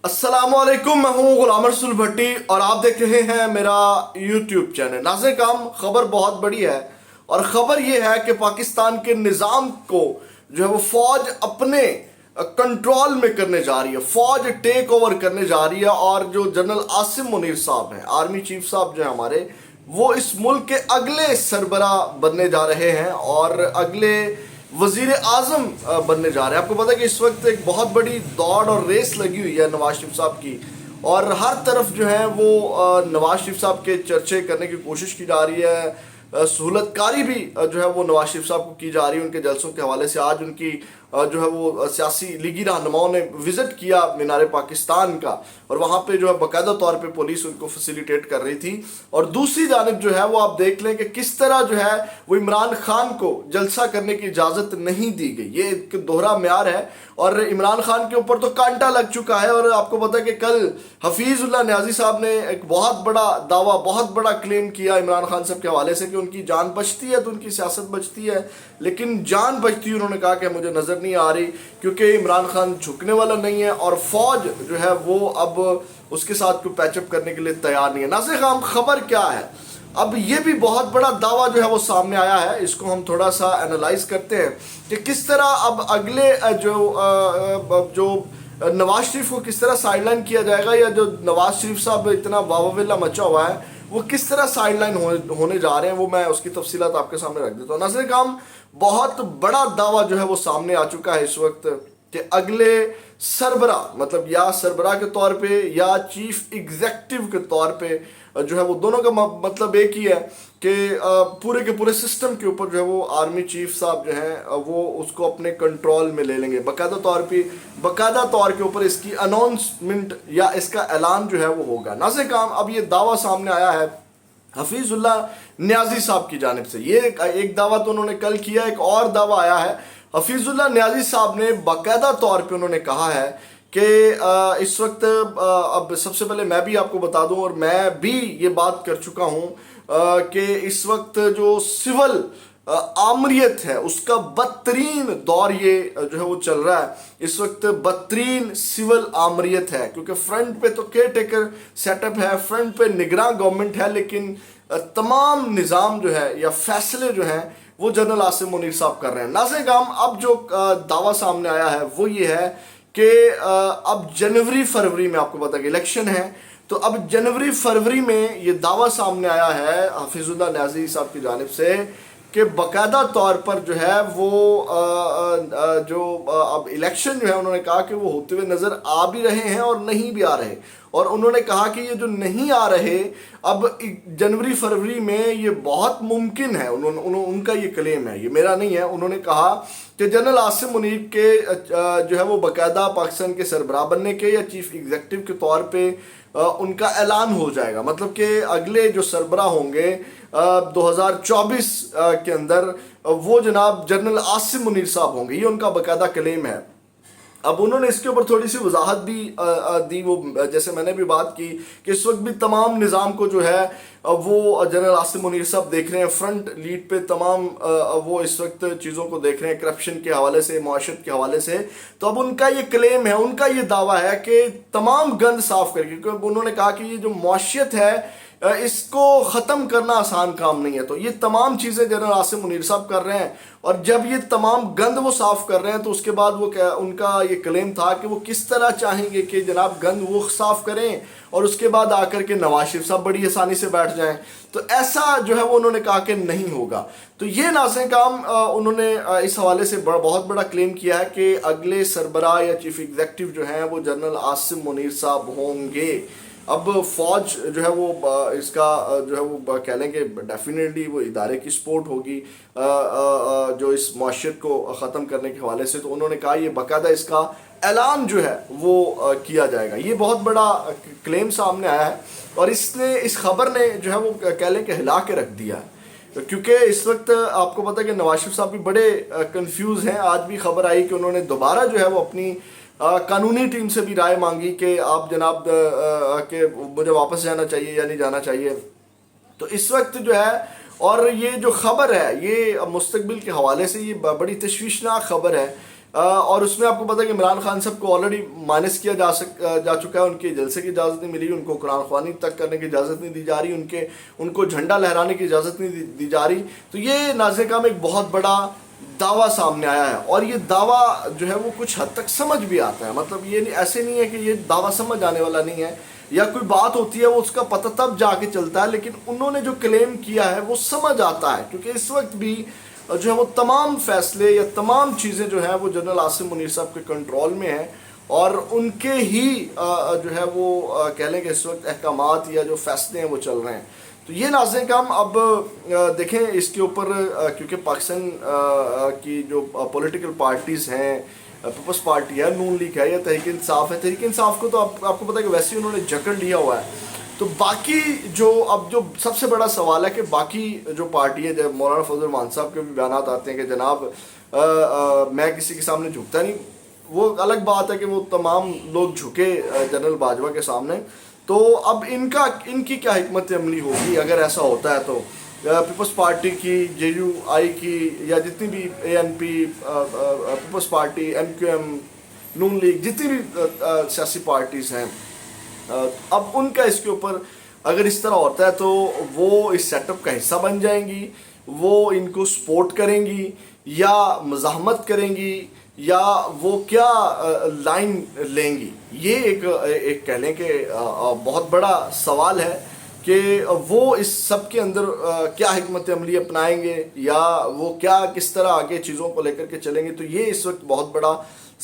السلام علیکم، میں ہوں غلام رسول بھٹی اور آپ دیکھ رہے ہیں میرا یوٹیوب چینل۔ ناظرین کرام، خبر بہت بڑی ہے اور خبر یہ ہے کہ پاکستان کے نظام کو جو ہے وہ فوج اپنے کنٹرول میں کرنے جا رہی ہے، فوج ٹیک اوور کرنے جا رہی ہے، اور جو جنرل عاصم منیر صاحب ہیں، آرمی چیف صاحب جو ہیں ہمارے، وہ اس ملک کے اگلے سربراہ بننے جا رہے ہیں اور اگلے وزیر اعظم بننے جا رہے ہیں۔ آپ کو پتا ہے کہ اس وقت ایک بہت بڑی دوڑ اور ریس لگی ہوئی ہے نواز شریف صاحب کی، اور ہر طرف جو ہے وہ نواز شریف صاحب کے چرچے کرنے کی کوشش کی جا رہی ہے، سہولت کاری بھی جو ہے وہ نواز شریف صاحب کو کی جا رہی ہے ان کے جلسوں کے حوالے سے۔ آج ان کی جو ہے وہ سیاسی لیگی رہنماؤں نے وزٹ کیا مینار پاکستان کا، اور وہاں پہ جو ہے باقاعدہ طور پہ پولیس ان کو فیسیلیٹیٹ کر رہی تھی، اور دوسری جانب جو ہے وہ آپ دیکھ لیں کہ کس طرح جو ہے وہ عمران خان کو جلسہ کرنے کی اجازت نہیں دی گئی۔ یہ ایک دوہرا معیار ہے، اور عمران خان کے اوپر تو کانٹا لگ چکا ہے۔ اور آپ کو پتا ہے کہ کل حفیظ اللہ نیازی صاحب نے ایک بہت بڑا دعویٰ، بہت بڑا کلیم کیا عمران خان صاحب کے حوالے سے کہ ان کی جان بچتی ہے تو ان کی سیاست بچتی ہے، لیکن جان بچتی انہوں نے کہا کہ مجھے نظر نہیں آ رہی، کیونکہ عمران خان جھکنے والا نہیں ہے اور فوج جو ہے وہ اب اس کے ساتھ کوئی پیچ اپ کرنے کے لیے تیار نہیں ہے۔ ناظرین کرام، خبر کیا ہے؟ اب یہ بھی بہت بڑا دعویٰ جو ہے وہ سامنے آیا ہے، اس کو ہم تھوڑا سا انالائز کرتے ہیں کہ کس طرح اب اگلے جو نواز شریف کو کس طرح سائیڈ لائن کیا جائے گا، یا جو نواز شریف صاحب اتنا واویلا مچا ہوا ہے وہ کس طرح سائیڈ لائن ہونے جا رہے ہیں، وہ میں اس کی تفصیلات آپ کے سامنے رکھ دیتا ہوں۔ ناظرین کرام، بہت بڑا دعویٰ جو ہے وہ سامنے آ چکا ہے اس وقت کہ اگلے سربراہ، مطلب یا سربراہ کے طور پہ یا چیف ایگزیکٹو کے طور پہ جو ہے وہ دونوں کا مطلب ایک ہی ہے کہ پورے کے پورے سسٹم کے اوپر جو ہے وہ آرمی چیف صاحب جو ہیں وہ اس کو اپنے کنٹرول میں لے لیں گے۔ باقاعدہ طور کے اوپر اس کی اناؤنسمنٹ یا اس کا اعلان جو ہے وہ ہوگا۔ ناظرین کرام، اب یہ دعویٰ سامنے آیا ہے حفیظ اللہ نیازی صاحب کی جانب سے۔ یہ ایک دعویٰ تو انہوں نے کل کیا، ایک اور دعویٰ آیا ہے۔ حفیظ اللہ نیازی صاحب نے باقاعدہ طور پہ انہوں نے کہا ہے کہ اس وقت، اب سب سے پہلے میں بھی آپ کو بتا دوں، اور میں بھی یہ بات کر چکا ہوں کہ اس وقت جو سول آمریت ہے اس کا بدترین دور یہ جو ہے وہ چل رہا ہے۔ اس وقت بدترین سول آمریت ہے، کیونکہ فرنٹ پہ تو کیئر ٹیکر سیٹ اپ ہے، فرنٹ پہ نگراں گورنمنٹ ہے، لیکن تمام نظام جو ہے یا فیصلے جو ہیں وہ جنرل عاصم منیر صاحب کر رہے ہیں۔ ناظرین کرام، اب جو دعویٰ سامنے آیا ہے وہ یہ ہے کہ اب جنوری فروری میں، آپ کو پتا کہ الیکشن ہے، تو اب جنوری فروری میں یہ دعویٰ سامنے آیا ہے حفیظ اللہ نیازی صاحب کی جانب سے کہ باقاعدہ طور پر جو ہے وہ اب الیکشن جو ہے انہوں نے کہا کہ وہ ہوتے ہوئے نظر آ بھی رہے ہیں اور نہیں بھی آ رہے، اور انہوں نے کہا کہ یہ جو نہیں آ رہے اب جنوری فروری میں یہ بہت ممکن ہے۔ ان کا یہ کلیم ہے، یہ میرا نہیں ہے۔ انہوں نے کہا کہ جنرل عاصم منیر کے جو ہے وہ باقاعدہ پاکستان کے سربراہ بننے کے یا چیف ایگزیکٹو کے طور پہ ان کا اعلان ہو جائے گا، مطلب کہ اگلے جو سربراہ ہوں گے 2024 کے اندر وہ جناب جنرل عاصم منیر صاحب ہوں گے، یہ ان کا باقاعدہ کلیم ہے۔ اب انہوں نے اس کے اوپر تھوڑی سی وضاحت بھی دی، وہ جیسے میں نے بھی بات کی کہ اس وقت بھی تمام نظام کو جو ہے وہ جنرل عاصم منیر صاحب دیکھ رہے ہیں، فرنٹ لیڈ پہ تمام وہ اس وقت چیزوں کو دیکھ رہے ہیں، کرپشن کے حوالے سے، معاشرت کے حوالے سے۔ تو اب ان کا یہ کلیم ہے، ان کا یہ دعویٰ ہے کہ تمام گند صاف کر کے، کیونکہ انہوں نے کہا کہ یہ جو معاشیت ہے اس کو ختم کرنا آسان کام نہیں ہے، تو یہ تمام چیزیں جنرل عاصم منیر صاحب کر رہے ہیں، اور جب یہ تمام گند وہ صاف کر رہے ہیں تو اس کے بعد وہ ان کا یہ کلیم تھا کہ وہ کس طرح چاہیں گے کہ جناب گند وہ صاف کریں اور اس کے بعد آ کر کے نواز شریف صاحب بڑی آسانی سے بیٹھ جائیں، تو ایسا جو ہے وہ انہوں نے کہا کہ نہیں ہوگا۔ تو یہ ناظرین کرام، انہوں نے اس حوالے سے بہت بڑا کلیم کیا ہے کہ اگلے سربراہ یا چیف ایگزیکٹو جو ہیں وہ جنرل عاصم منیر صاحب ہوں گے۔ اب فوج جو ہے وہ اس کا جو ہے وہ کہہ لیں کہ ڈیفینیٹلی وہ ادارے کی سپورٹ ہوگی جو اس معاشرت کو ختم کرنے کے حوالے سے، تو انہوں نے کہا یہ باقاعدہ اس کا اعلان جو ہے وہ کیا جائے گا۔ یہ بہت بڑا کلیم سامنے آیا ہے، اور اس خبر نے جو ہے وہ کہہ لیں کہ ہلا کے رکھ دیا ہے، کیونکہ اس وقت آپ کو پتہ ہے کہ نواز شریف صاحب بھی بڑے کنفیوز ہیں۔ آج بھی خبر آئی کہ انہوں نے دوبارہ جو ہے وہ اپنی قانونی ٹیم سے بھی رائے مانگی کہ آپ جناب کہ مجھے واپس جانا چاہیے یا نہیں جانا چاہیے۔ تو اس وقت جو ہے، اور یہ جو خبر ہے یہ مستقبل کے حوالے سے یہ بڑی تشویشناک خبر ہے اور اس میں آپ کو پتا ہے کہ عمران خان صاحب کو آلریڈی مائنس کیا جا چکا ہے، ان کے جلسے کی اجازت نہیں ملی، ان کو قرآن خوانی تک کرنے کی اجازت نہیں دی جا رہی، ان کو جھنڈا لہرانے کی اجازت نہیں دی جا رہی. تو یہ ناظرین کرام ایک بہت بڑا دعویٰ سامنے آیا ہے، اور یہ دعویٰ جو ہے وہ کچھ حد تک سمجھ بھی آتا ہے. مطلب یہ ایسے نہیں ہے کہ یہ دعویٰ سمجھ آنے والا نہیں ہے، یا کوئی بات ہوتی ہے وہ اس کا پتہ تب جا کے چلتا ہے، لیکن انہوں نے جو کلیم کیا ہے وہ سمجھ آتا ہے. کیونکہ اس وقت بھی جو ہے وہ تمام فیصلے یا تمام چیزیں جو ہیں وہ جنرل عاصم منیر صاحب کے کنٹرول میں ہیں، اور ان کے ہی جو ہے وہ کہہ لیں کہ اس وقت احکامات یا جو فیصلے ہیں وہ چل رہے ہیں. تو یہ ناظرین کرام اب دیکھیں اس کے اوپر، کیونکہ پاکستان کی جو پولیٹیکل پارٹیز ہیں، پیپلز پارٹی ہے، نون لیگ ہے یا تحریک انصاف ہے، تحریک انصاف کو تو آپ کو پتہ ہے کہ ویسے ہی انہوں نے جکڑ لیا ہوا ہے. تو باقی جو سب سے بڑا سوال ہے کہ باقی جو پارٹی ہے، جب مولانا فضل الرحمان صاحب کے بھی بیانات آتے ہیں کہ جناب میں کسی کے سامنے جھکتا نہیں، وہ الگ بات ہے کہ وہ تمام لوگ جھکے جنرل باجوہ کے سامنے. تو اب ان کی کیا حکمت عملی ہوگی اگر ایسا ہوتا ہے؟ تو پیپلز پارٹی کی، جے یو آئی کی، یا جتنی بھی A N P, Peoples Party, M Q M, Noon League, جتنی بھی سیاسی پارٹیز ہیں، اب ان کا اس کے اوپر اگر اس طرح ہوتا ہے تو وہ اس سیٹ اپ کا حصہ بن جائیں گی، وہ ان کو سپورٹ کریں گی یا مزاحمت کریں گی، یا وہ کیا لائن لیں گی؟ یہ ایک کہہ لیں کہ بہت بڑا سوال ہے کہ وہ اس سب کے اندر کیا حکمت عملی اپنائیں گے، یا وہ کس طرح آگے چیزوں کو لے کر کے چلیں گے. تو یہ اس وقت بہت بڑا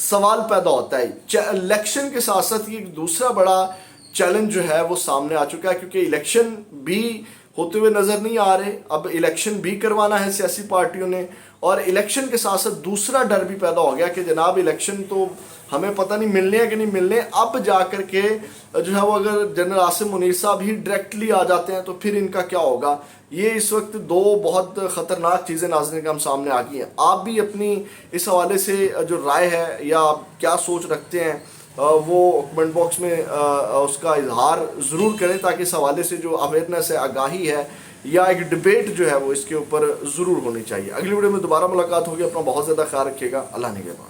سوال پیدا ہوتا ہے. الیکشن کے ساتھ ساتھ یہ ایک دوسرا بڑا چیلنج جو ہے وہ سامنے آ چکا ہے، کیونکہ الیکشن بھی ہوتے ہوئے نظر نہیں آ رہے. اب الیکشن بھی کروانا ہے سیاسی پارٹیوں نے، اور الیکشن کے ساتھ ساتھ دوسرا ڈر بھی پیدا ہو گیا کہ جناب الیکشن تو ہمیں پتہ نہیں ملنے ہیں کہ نہیں ملنے. اب جا کر کے جو ہے وہ اگر جنرل عاصم منیر صاحب ہی ڈائریکٹلی آ جاتے ہیں تو پھر ان کا کیا ہوگا؟ یہ اس وقت دو بہت خطرناک چیزیں ناظرین کرام سامنے آ گئی ہیں. آپ بھی اپنی اس حوالے سے جو رائے ہے یا آپ کیا سوچ رکھتے ہیں وہ کمنٹ باکس میں اس کا اظہار ضرور کریں، تاکہ اس حوالے سے جو اویئرنیس ہے، آگاہی ہے، یا ایک ڈیبیٹ جو ہے وہ اس کے اوپر ضرور ہونی چاہیے. اگلی ویڈیو میں دوبارہ ملاقات ہوگی. اپنا بہت زیادہ خیال رکھیے گا. اللہ نگہبان.